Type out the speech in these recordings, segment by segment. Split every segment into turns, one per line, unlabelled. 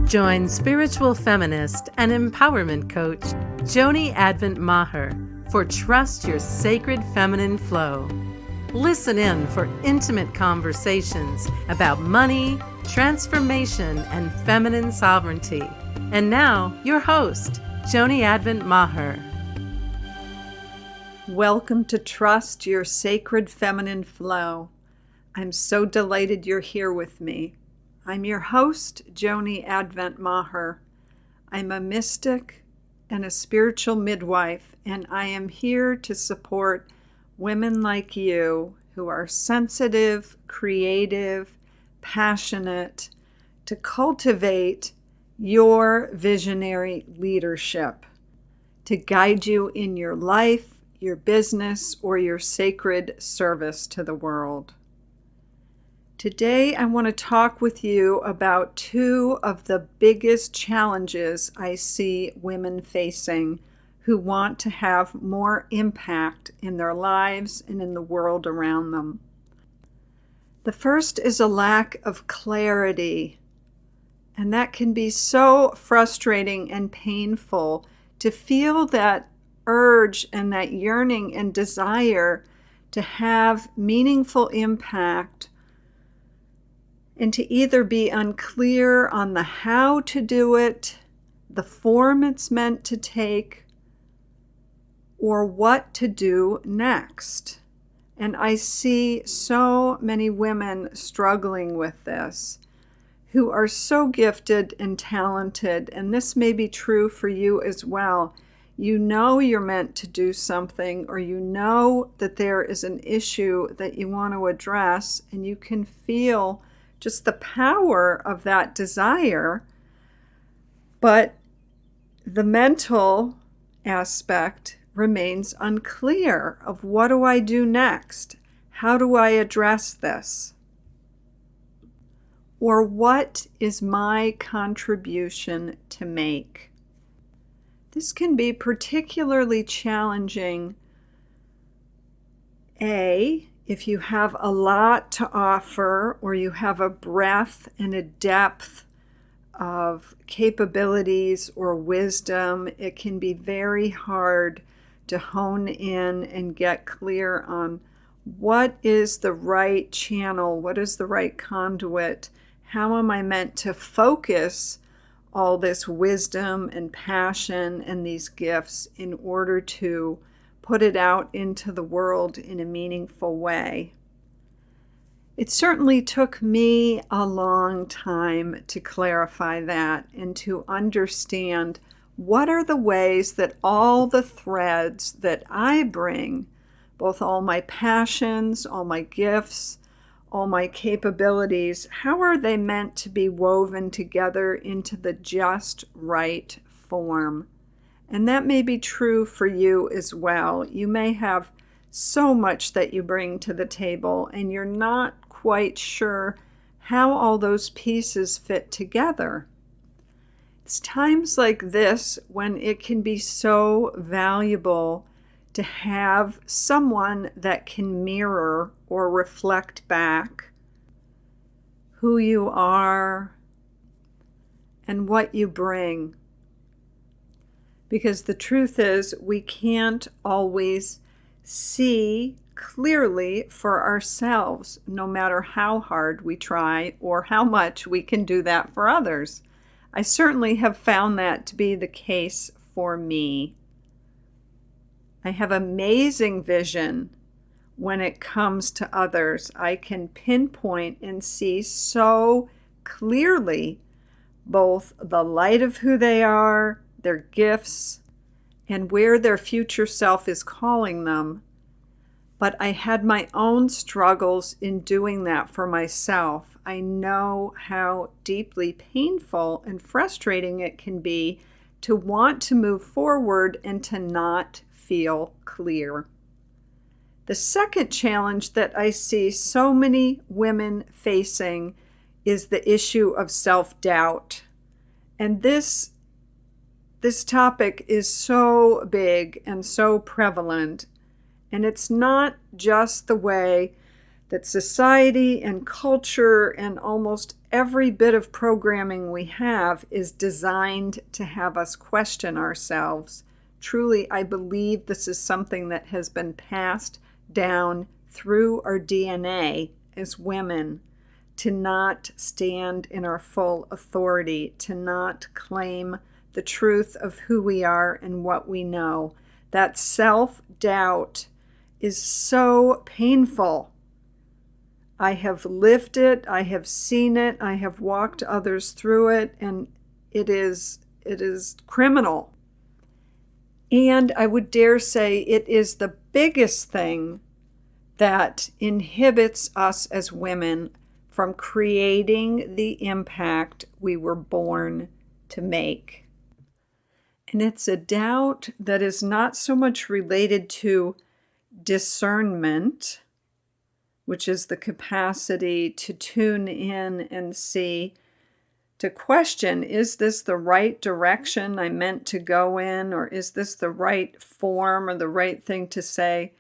Join spiritual feminist and empowerment coach Joni Advent Maher for Trust Your Sacred Feminine Flow. Listen in for intimate conversations about money, transformation, and feminine sovereignty. And now, your host, Joni Advent Maher.
Welcome to Trust Your Sacred Feminine Flow. I'm so delighted you're here with me. I'm your host, Joni Advent Maher. I'm a mystic and a spiritual midwife, and I am here to support women like you who are sensitive, creative, passionate, to cultivate your visionary leadership, to guide you in your life, your business, or your sacred service to the world. Today, I want to talk with you about two of the biggest challenges I see women facing who want to have more impact in their lives and in the world around them. The first is a lack of clarity, and that can be so frustrating and painful to feel that urge and that yearning and desire to have meaningful impact and to either be unclear on the how to do it, the form it's meant to take, or what to do next. And I see so many women struggling with this who are so gifted and talented, and this may be true for you as well. You know you're meant to do something, or you know that there is an issue that you want to address, and you can feel just the power of that desire, but the mental aspect remains unclear of what do I do next? How do I address this? Or what is my contribution to make? This can be particularly challenging, if you have a lot to offer, or you have a breadth and a depth of capabilities or wisdom. It can be very hard to hone in and get clear on what is the right channel, what is the right conduit, how am I meant to focus all this wisdom and passion and these gifts in order to put it out into the world in a meaningful way. It certainly took me a long time to clarify that and to understand what are the ways that all the threads that I bring, both all my passions, all my gifts, all my capabilities, how are they meant to be woven together into the just right form? And that may be true for you as well. You may have so much that you bring to the table, and you're not quite sure how all those pieces fit together. It's times like this when it can be so valuable to have someone that can mirror or reflect back who you are and what you bring. Because the truth is, we can't always see clearly for ourselves, no matter how hard we try or how much we can do that for others. I certainly have found that to be the case for me. I have amazing vision when it comes to others. I can pinpoint and see so clearly both the light of who they are, their gifts, and where their future self is calling them. But I had my own struggles in doing that for myself. I know how deeply painful and frustrating it can be to want to move forward and to not feel clear. The second challenge that I see so many women facing is the issue of self-doubt. And this topic is so big and so prevalent, and it's not just the way that society and culture and almost every bit of programming we have is designed to have us question ourselves. Truly, I believe this is something that has been passed down through our DNA as women, to not stand in our full authority, to not claim the truth of who we are and what we know. That self-doubt is so painful. I have lived it, I have seen it, I have walked others through it, and it is criminal. And I would dare say it is the biggest thing that inhibits us as women from creating the impact we were born to make. And it's a doubt that is not so much related to discernment, which is the capacity to tune in and see, to question, is this the right direction I meant to go in, or is this the right form or the right thing to say?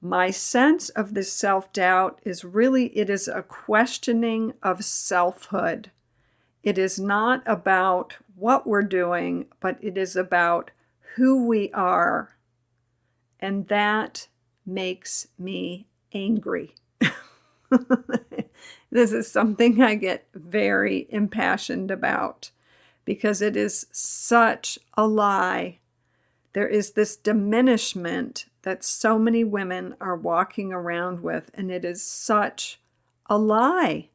My sense of this self-doubt is really, it is a questioning of selfhood. It is not about what we're doing, but it is about who we are. And that makes me angry. This is something I get very impassioned about because it is such a lie. There is this diminishment that so many women are walking around with, and it is such a lie.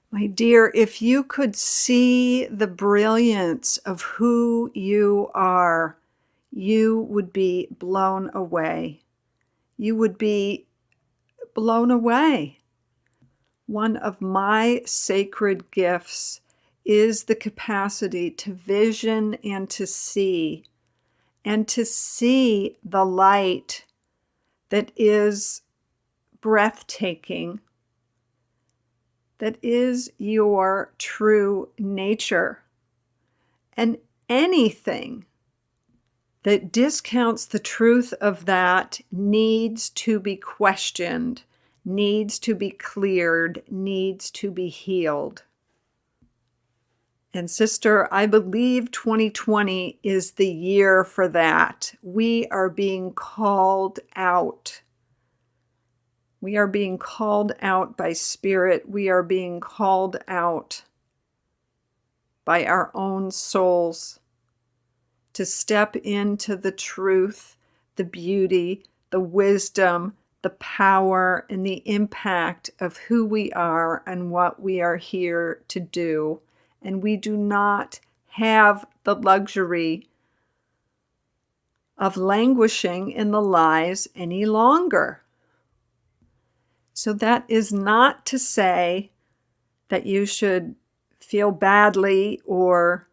My dear, if you could see the brilliance of who you are, you would be blown away. You would be blown away. One of my sacred gifts is the capacity to vision and to see the light that is breathtaking, that is your true nature. And anything that discounts the truth of that needs to be questioned, needs to be cleared, needs to be healed. And sister, I believe 2020 is the year for that. We are being called out. We are being called out by Spirit. We are being called out by our own souls to step into the truth, the beauty, the wisdom, the power, and the impact of who we are and what we are here to do. And we do not have the luxury of languishing in the lies any longer. So that is not to say that you should feel badly or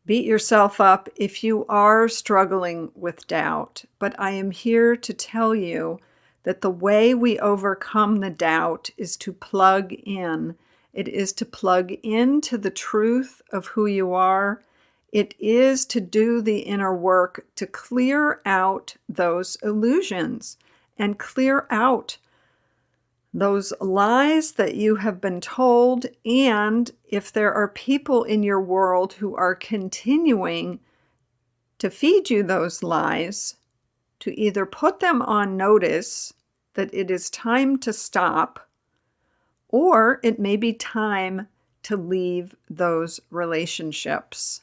beat yourself up if you are struggling with doubt. But I am here to tell you that the way we overcome the doubt is to plug in. It is to plug into the truth of who you are. It is to do the inner work to clear out those illusions and clear out those lies that you have been told. And if there are people in your world who are continuing to feed you those lies, to either put them on notice that it is time to stop, or it may be time to leave those relationships.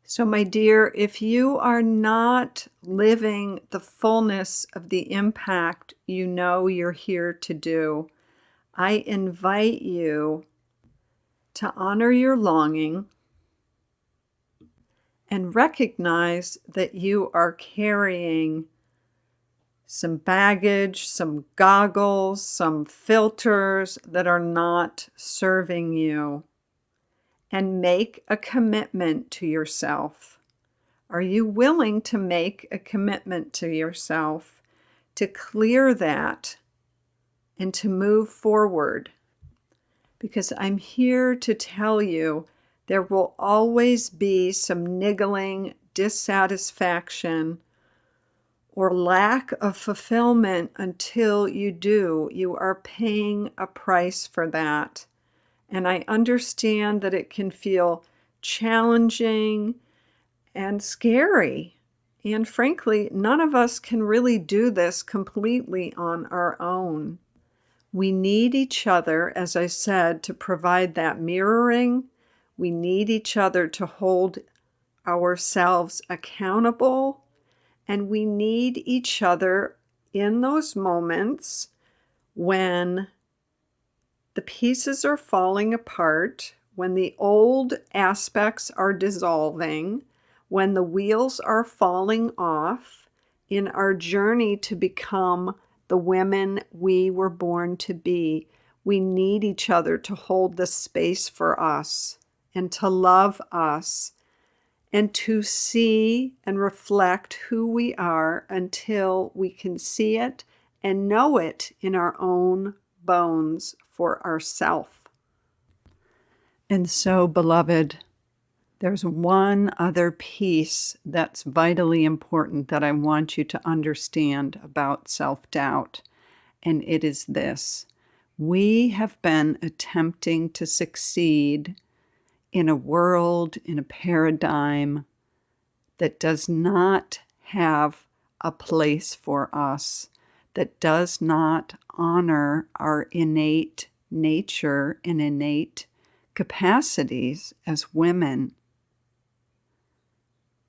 So, my dear, if you are not living the fullness of the impact you know you're here to do, I invite you to honor your longing and recognize that you are carrying some baggage, some goggles, some filters that are not serving you. And make a commitment to yourself. Are you willing to make a commitment to yourself to clear that and to move forward? Because I'm here to tell you there will always be some niggling dissatisfaction or lack of fulfillment until you do. You are paying a price for that. And I understand that it can feel challenging and scary. And frankly, none of us can really do this completely on our own. We need each other, as I said, to provide that mirroring. We need each other to hold ourselves accountable. And we need each other in those moments when the pieces are falling apart, when the old aspects are dissolving, when the wheels are falling off in our journey to become the women we were born to be. We need each other to hold the space for us and to love us and to see and reflect who we are until we can see it and know it in our own bones for ourself. And so, beloved, there's one other piece that's vitally important that I want you to understand about self-doubt, and it is this. We have been attempting to succeed in a world, in a paradigm that does not have a place for us, that does not honor our innate nature and innate capacities as women.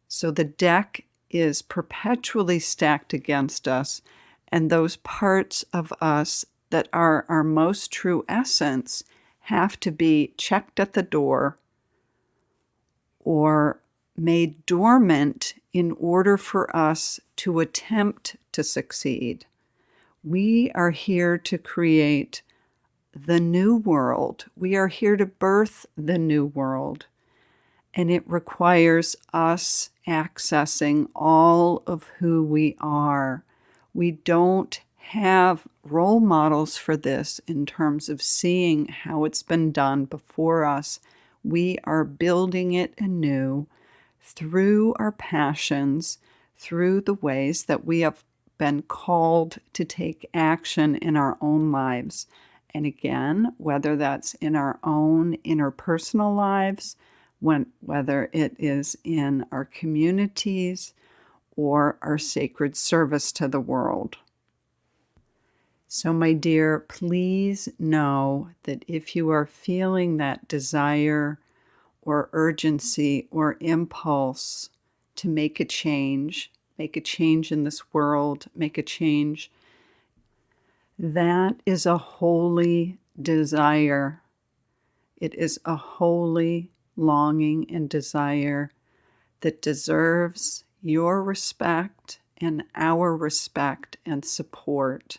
So the deck is perpetually stacked against us, and those parts of us that are our most true essence have to be checked at the door or made dormant in order for us to attempt to succeed. We are here to create the new world. We are here to birth the new world. And it requires us accessing all of who we are. We don't have role models for this in terms of seeing how it's been done before us. We are building it anew through our passions, through the ways that we have been called to take action in our own lives. And again, whether that's in our own interpersonal lives, whether it is in our communities or our sacred service to the world. So, my dear, please know that if you are feeling that desire or urgency or impulse to make a change in this world, make a change, that is a holy desire. It is a holy longing and desire that deserves your respect and our respect and support.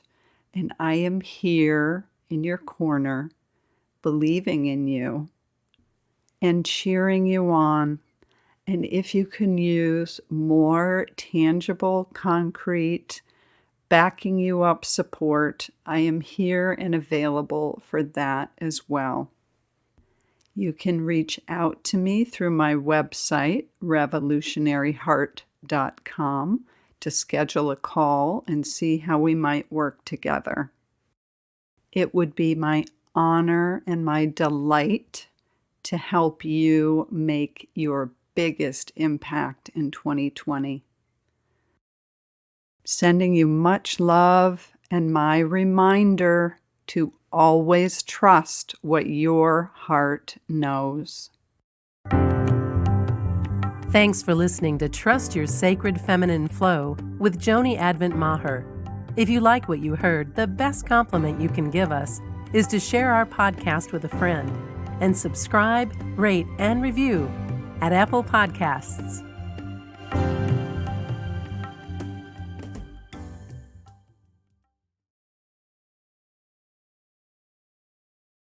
And I am here in your corner, believing in you and cheering you on. And if you can use more tangible, concrete, backing you up support, I am here and available for that as well. You can reach out to me through my website, revolutionaryheart.com, to schedule a call and see how we might work together. It would be my honor and my delight to help you make your biggest impact in 2020. Sending you much love and my reminder to always trust what your heart knows.
Thanks for listening to Trust Your Sacred Feminine Flow with Joni Advent Maher. If you like what you heard, the best compliment you can give us is to share our podcast with a friend and subscribe, rate, and review at Apple Podcasts.